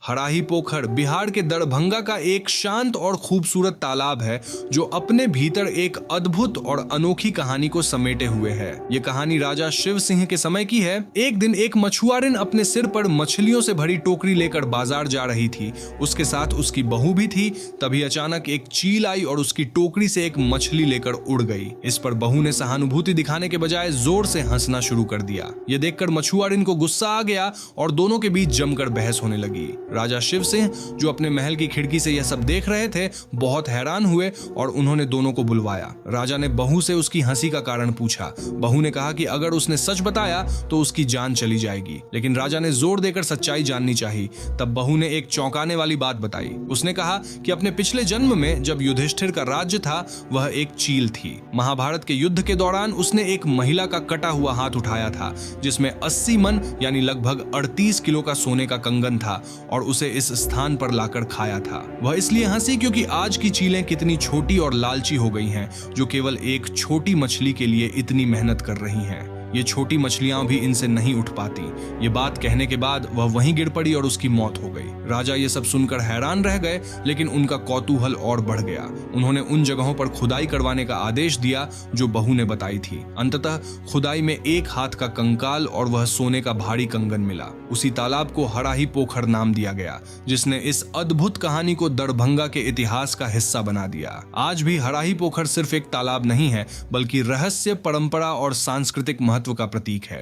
हराही पोखर बिहार के दरभंगा का एक शांत और खूबसूरत तालाब है जो अपने भीतर एक अद्भुत और अनोखी कहानी को समेटे हुए है। ये कहानी राजा शिव सिंह के समय की है। एक दिन एक मछुआरिन अपने सिर पर मछलियों से भरी टोकरी लेकर बाजार जा रही थी। उसके साथ उसकी बहू भी थी। तभी अचानक एक चील आई और उसकी टोकरी से एक मछली लेकर उड़ गई। इस पर बहू ने सहानुभूति दिखाने के बजाय जोर से हंसना शुरू कर दिया। ये देखकर मछुआरिन को गुस्सा आ गया और दोनों के बीच जमकर बहस होने लगी। राजा शिव सिंह जो अपने महल की खिड़की से यह सब देख रहे थे, बहुत हैरान हुए और उन्होंने दोनों को बुलवाया। राजा ने बहू से उसकी हंसी का कारण पूछा। बहू ने कहा कि अगर उसने सच बताया तो उसकी जान चली जाएगी, लेकिन राजा ने जोर देकर सच्चाई जाननी चाहिए। तब बहू ने एक चौंकाने वाली बात बताई। उसने कहा कि अपने पिछले जन्म में जब युधिष्ठिर का राज्य था, वह एक चील थी। महाभारत के युद्ध के दौरान उसने एक महिला का कटा हुआ हाथ उठाया था, जिसमें 80 मन यानी लगभग 38 किलो का सोने का कंगन था और उसे इस स्थान पर लाकर खाया था। वह इसलिए हंसी क्योंकि आज की चीलें कितनी छोटी और लालची हो गई हैं, जो केवल एक छोटी मछली के लिए इतनी मेहनत कर रही हैं। ये छोटी मछलियां भी इनसे नहीं उठ पाती। ये बात कहने के बाद वह वहीं गिर पड़ी और उसकी मौत हो गई। राजा ये सब सुनकर हैरान रह गए, लेकिन उनका कौतूहल और बढ़ गया। उन्होंने उन जगहों पर खुदाई करवाने का आदेश दिया जो बहू ने बताई थी। अंततः खुदाई में एक हाथ का कंकाल और वह सोने का भारी कंगन मिला। उसी तालाब को हराही पोखर नाम दिया गया, जिसने इस अद्भुत कहानी को दरभंगा के इतिहास का हिस्सा बना दिया। आज भी हराही पोखर सिर्फ एक तालाब नहीं है, बल्कि रहस्य, परंपरा और सांस्कृतिक महत्व का प्रतीक है।